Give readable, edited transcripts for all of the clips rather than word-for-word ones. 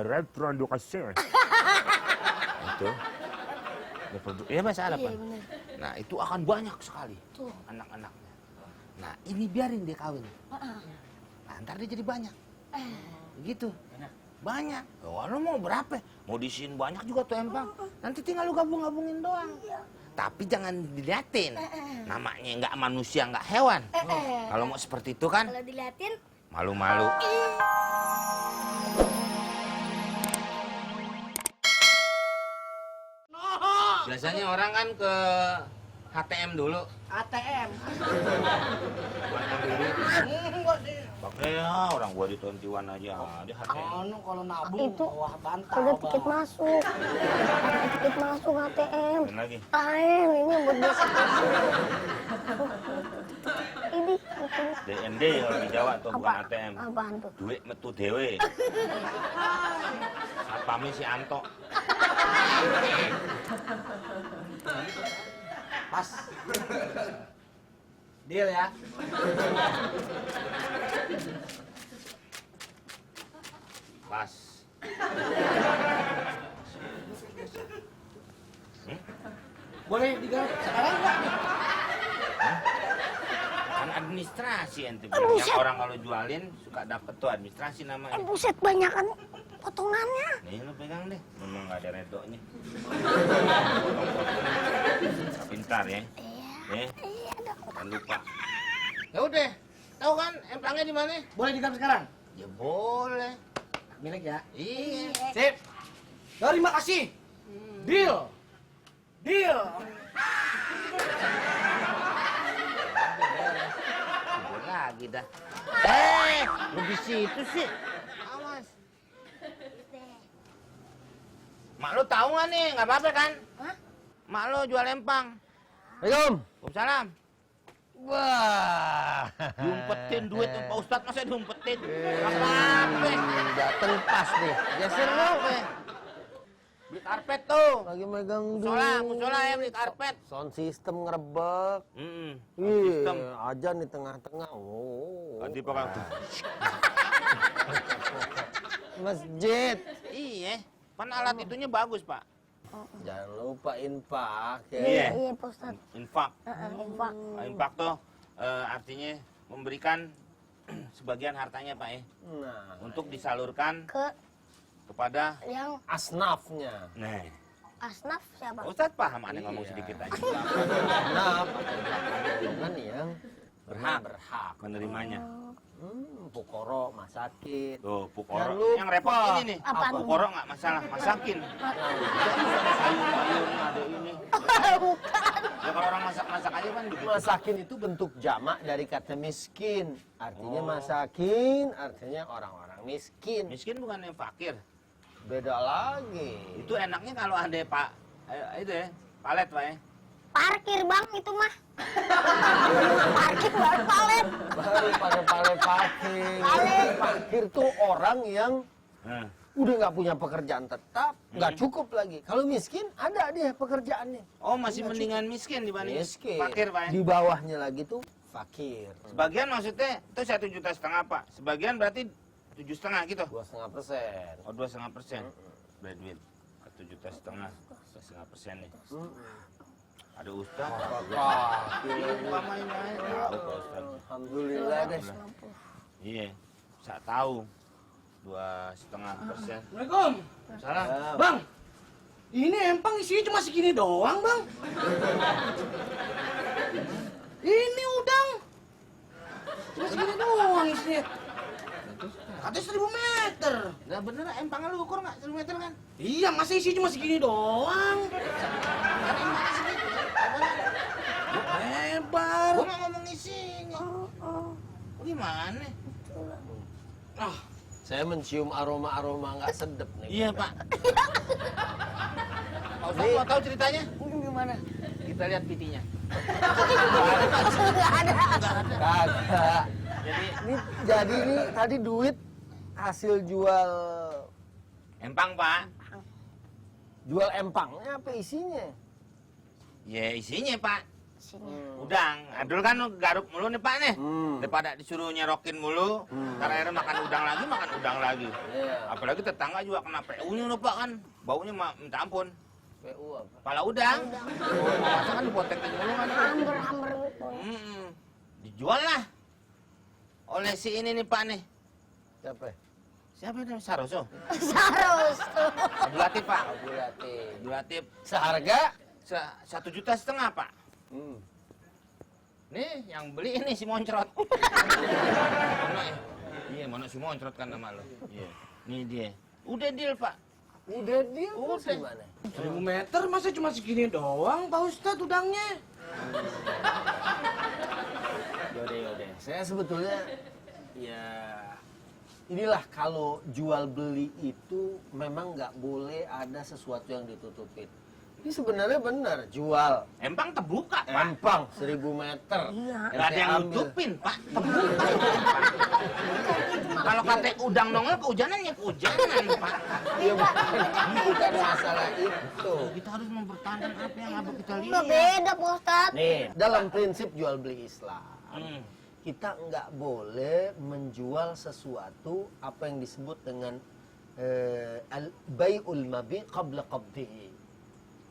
reproduksi. Itu. Ya Mas Arab. Iya, bener. Nah, itu akan banyak sekali Tuh. anak-anaknya. Nah, ini biarin dia kawin. Nah, ntar dia jadi banyak. Gitu. Banyak. Oh, lu mau berapa? Mau diisiin banyak juga tuh empang. Nanti tinggal lu gabung-gabungin doang. Tapi jangan diliatin. Namanya nggak manusia, nggak hewan. Kalau mau seperti itu kan Kalau diliatin, malu-malu. Biasanya orang kan ke HTM dulu. ATM. Pakai ya, orang gua di 21 aja di HTM. Anu kalau nabung itu wah bantal. udah tiket masuk. Tiket masuk ATM. Dan lagi. Lain, ini buat besok. Ini. DND kalau di Jawa tuh bukan ATM. Apaan tuh? Duit metu dewe. Satpamnya si Anto. Pas. Deal ya. Pas. Boleh digarap sekarang enggak? Kan administrasi ente bilang. Yang buset. orang kalau jualin suka dapet tuh administrasi namanya. Buset, banyakan potongannya. Nih lu pegang deh. Memang nggak ada redonya. Pintar ya. Iya. Jangan lupa. Ya udah. Tahu kan emplangnya di mana? Boleh digarap sekarang? Ya boleh. Milik ya. Iya. Sip. Terima kasih. Deal. Deal. Tidur lagi dah. Lu di situ sih. Awas. Mak lu tahu nggak nih? Nggak apa-apa kan? Hah? Mak lu jual empang. Assalamualaikum. Waalaikumsalam. Wah. Diumpetin duit Pak Ustadz, masa diumpetin? Apa-apa? Dateng pas nih. Geser lu, Pe. Beli karpet tuh. Lagi megang duit. Musola ya beli karpet. Sound system ngerebek. Sistem. Sistem. Aja di tengah-tengah. Oh. Tadi pakai tuh. Masjid. Iya. Kan alat itunya bagus, Pak. Jangan lupa infak ya. Iya. Iya, Pak Ustadz. Infak. Infak. Infak tuh artinya memberikan sebagian hartanya, Pak ya. Nah, Untuk disalurkan Ke kepada yang asnafnya. nah. asnaf siapa? Pak Ustadz paham aneh ngomong Iya. sedikit aja. Asnaf kan yang Berhak. berhak. Menerimanya. Pukoro, masakin. Tuh, Jangan Pukoro. lupa. Yang repot ini nih. Apaan? Pukoro nggak masalah, masakin. Sayur-sayur ada ini. Bukan. Ya kalau orang masak-masak aja kan begitu. Masakin itu bentuk jamak dari kata miskin. Artinya masakin, artinya orang-orang miskin. Miskin bukan yang fakir. Beda lagi. Itu enaknya kalau ada Pak itu ya, palet Pak ya. Parkir, Bang, itu mah. Parkir baru palet. Baru pakai parkir. Palet. Parkir tuh orang yang Nah, udah nggak punya pekerjaan tetap, nggak cukup lagi. Kalau miskin, ada dia pekerjaannya. oh masih mendingan miskin dibanding Miskin. fakir Pak ya. Di bawahnya lagi tuh fakir. Sebagian maksudnya itu 1,5 juta Pak. Sebagian berarti 7,5 gitu. 2,5%. Oh 2,5%. Berarti duit 1,5 juta, 2,5% nih. Ada Ustaz. Lupa main-main. Tahu Pak Ustaz. Alhamdulillah deh. Iya, saya tahu 2,5%. Assalamualaikum. Salam. Bang. Ini empang isinya cuma segini doang, Bang. Ini udang. Cuma segini doang isinya. Katanya 1000 meter. Nah bener empangnya lu ukur nggak 1 meter kan? Iya, masa isi cuma segini doang? Kan empangnya segitu. Lebar. Gua nggak ngomong isinya. Gimana? Ah, Saya mencium aroma-aroma nggak sedap nih. Iya Pak. Pak Ustaz mau tahu ceritanya? Gimana? Kita lihat pitinya. Nggak ada. Kagak. Jadi Jadi ini tadi duit hasil jual empang Pak. jual empangnya apa isinya? Ya isinya Pak. Sini. Udang. Adul kan garuk mulu nih Pak nih. Hmm. Daripada disuruh nyerokin mulu, ntar akhirnya makan udang lagi. Iya. Apalagi tetangga juga kena PU-nya loh Pak kan. Baunya minta ampun. PU apa? Kepala udang. Masa kan dipotekin mulu kan. Hamber-hamber gitu. Dijual lah. Oleh si ini nih Pak nih. Siapa? Siapa itu? Saroso. Sarus. Abdul Latif Pak. Abdulatif. Abdul Latif. Seharga? 1,5 juta Pak. Hmm. Nih yang beli ini si Moncrot. Mana ya? Iya, mana si Moncrot kan nama lo. Iya. Nih dia. Udah deal Pak. Udah dia Udah. gimana? 1000 meter masa cuma segini doang Pak Ustadz udangnya. Yaudah. Saya sebetulnya ya inilah kalau jual beli itu memang nggak boleh ada sesuatu yang ditutupin. Ini sebenarnya benar jual Empang terbuka Pak. empang 1000 meter. Iya. Gak ada yang nutupin Pak. Terbuka itu Empang. Kalau kata udang nongol kehujanan ya kehujanan Pak. Iya bukan masalah itu. Kita harus mempertahankan apa yang abang kita Udah lihat. beda Pak Ustadz. Nih dalam prinsip jual beli Islam Hmm. kita nggak boleh menjual sesuatu apa yang disebut dengan bai'ul mabi qabla qabdihi.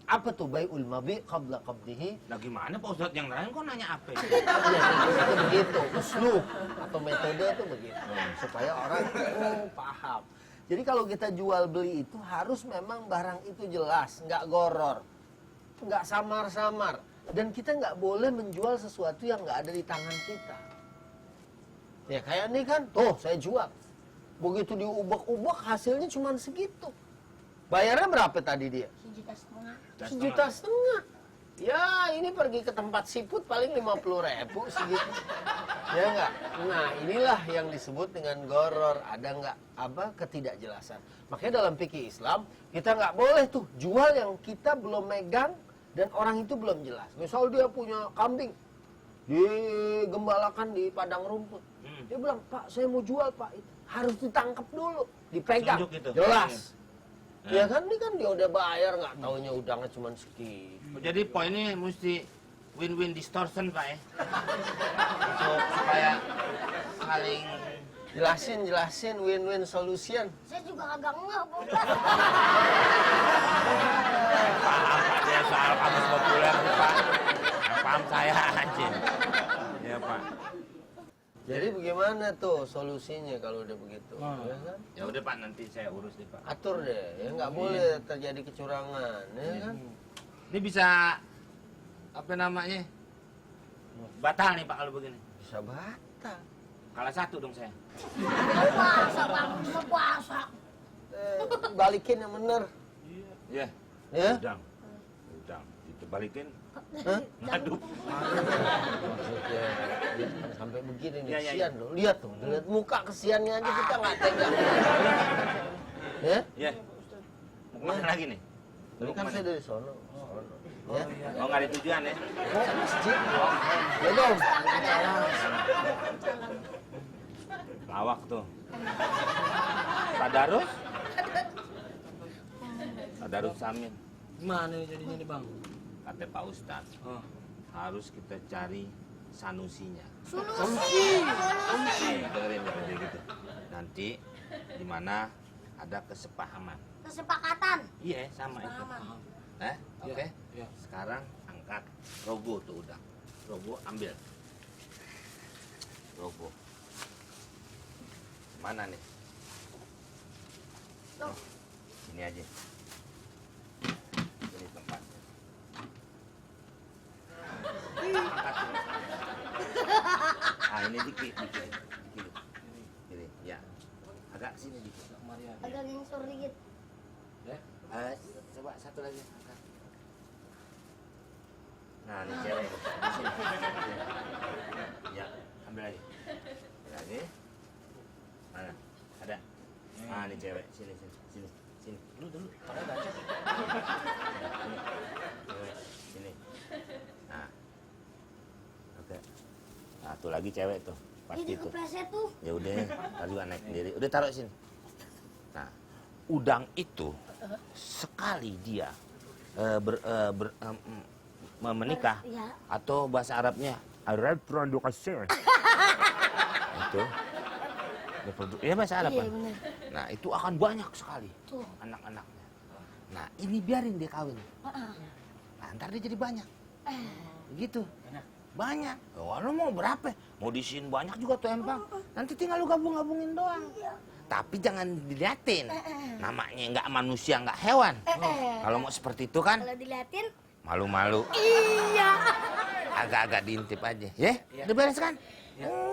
Apa tuh bai'ul mabi qabla qabdihi? Nah gimana Pak Ustadz yang lain kok nanya apa? Ya, itu begitu, uslub atau metode itu begitu supaya orang paham. Jadi kalau kita jual beli itu harus memang barang itu jelas, nggak goror, nggak samar-samar, dan kita nggak boleh menjual sesuatu yang nggak ada di tangan kita. Ya kayak ini kan, tuh saya jual, begitu diubek-ubek hasilnya cuma segitu. Bayarnya berapa tadi dia? 1,5 juta. 1,5 juta. Ya ini pergi ke tempat siput paling 50.000 segitu. Ya enggak? Nah inilah yang disebut dengan goror. Ada enggak apa ketidakjelasan. Makanya dalam fikih Islam kita nggak boleh tuh jual yang kita belum megang dan orang itu belum jelas. Misal dia punya kambing digembalakan di padang rumput. Dia bilang, Pak saya mau jual Pak. Itu harus ditangkap dulu, dipegang. Tunjuk itu. Jelas. Ya kan ini kan dia udah bayar nggak taunya udangnya cuma segitu. Jadi poinnya mesti win-win distortion Pak ya. Untuk supaya saling Jelasin win-win solution. Saya juga kagak ngeh Pak Ustadz. paham Pak dia soal kamus populer tuh, Pak. Yang paham saya aja. Ya Pak. Jadi bagaimana tuh solusinya kalau udah begitu? Ya kan? Ya udah Pak nanti saya urus deh Pak. Atur deh, ya nggak boleh terjadi kecurangan, ya kan? Ini bisa apa namanya? Batal nih Pak kalau begini. Bisa batal. Kalah 1 dong saya. Puasa Bang, cuma puasa. Balikin yang bener. Iya. Ya? Udang. Itu balikin. Hah? Aduh. Maksudnya ya, sampai begini nih, Ya, ya, kesian loh. Lihat tuh, lihat muka kesiannya aja kita nggak tega. Ya? Iya. Mau kemana lagi nih? Ini kan saya dari sono. Ya? Oh nggak ada tujuan ya? Oh, masjid. Ya dong. Lawak tuh. Tadarus? Tadarus Samin. Gimana nih jadinya nih Bang? Kata Pak Ustadz, Oh. harus kita cari sanusinya. Solusi. Dengerin gitu. Nanti di mana ada kesepahaman. Kesepakatan. Iya, sama itu. Kesepahaman. Oke. Iya. Sekarang angkat rogo tuh udah. Rogo ambil. Rogo. Mana nih? Tuh. Ini aja. Ini tempatnya. Angkat. Ah ini dikit. Ini, ya. Agak sini dikit. Agak ngengsur dikit. Coba satu lagi. Angkat. Nah, ini cewek. Di sini. Ya, ambil lagi. Ambil lagi. Mana? Ada. Ah, ini cewek. Sini. Dulu. Kalau ada aja. Sini. Cewek. Sini. Nah. Oke. Nah, tuh lagi cewek tuh. Pasti Jadi tuh. kepleset tuh. Ya udah, ntar juga naik sendiri. Udah taruh sini. Nah, udang itu sekali dia menikah Iya. atau bahasa Arabnya reproduksi. Itu. Iya bahasa Arab Iya kan? benar. Nah, itu akan banyak sekali Tuh. anak-anaknya. Nah, ini biarin dia kawin. Nah, ntar dia jadi banyak. Begitu. Banyak. Oh, lu mau berapa? Mau diisiin banyak juga tuh empang. Nanti tinggal lu gabung-gabungin doang. Tapi jangan diliatin. Namanya nggak manusia, nggak hewan. Kalau mau seperti itu kan, Kalau diliatin, malu-malu. iya. Agak-agak diintip aja. Ya? Udah beres kan?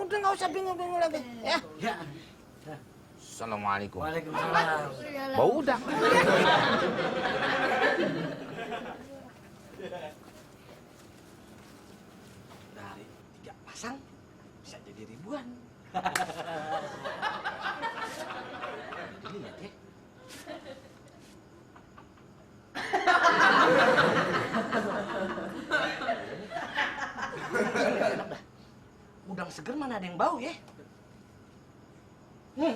Udah nggak usah bingung-bingung lagi. Ya? Ya. Assalamualaikum. Waalaikumsalam. Bau udang. Dari 3 pasang bisa jadi ribuan. Jadi lihat ya. Enak dah. Udang seger mana ada yang bau ya?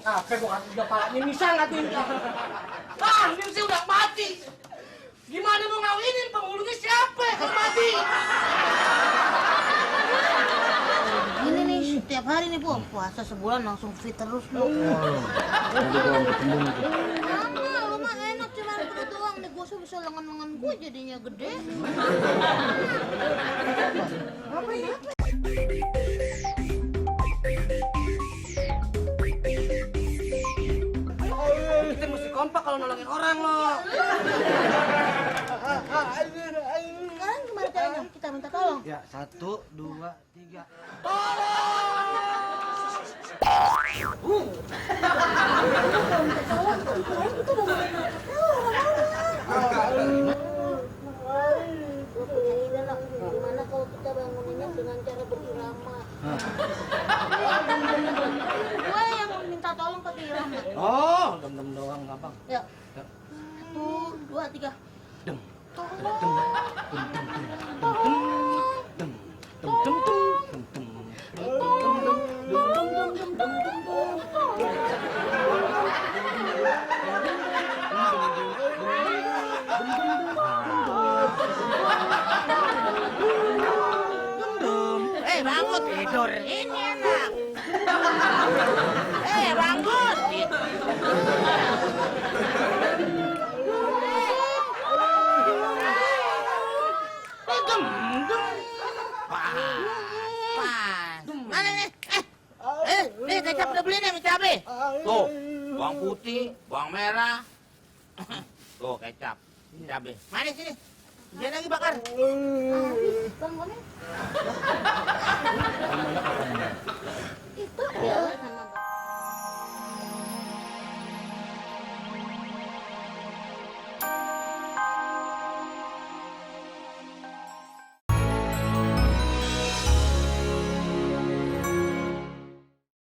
Apa gua kasih juga palanya misal ngatain. Ini sih udah mati. Gimana mau ngawinin penghulunya siapa kalau mati? Ini nih setiap hari nih Bu, puasa sebulan langsung fit terus lu. Mama, lu mah enak cuma perut doang nih, gua bisa lengan-lengan gua jadinya gede. Apa ini? Kita mesti kompak kalau nolongin orang loh. Sekarang gimana caranya kita minta tolong? Ya, 1, 2, 3. Gimana kalau kita banguninnya dengan cara berirama? Gue yang minta tolong pakai irama. Oh, dem-dem doang gampang. Ya. 1, 2, 3. Dem. Tolong. Dem. Dem dem dem dem dem. Bangun tidur. Ini enak. Bangun. Mana nih? Nih kecap udah beli nih sama cabai. Tuh, bawang putih, bawang merah. Tuh kecap, cabai. Mana sini? Dia lagi bakar. Bangunin. Itu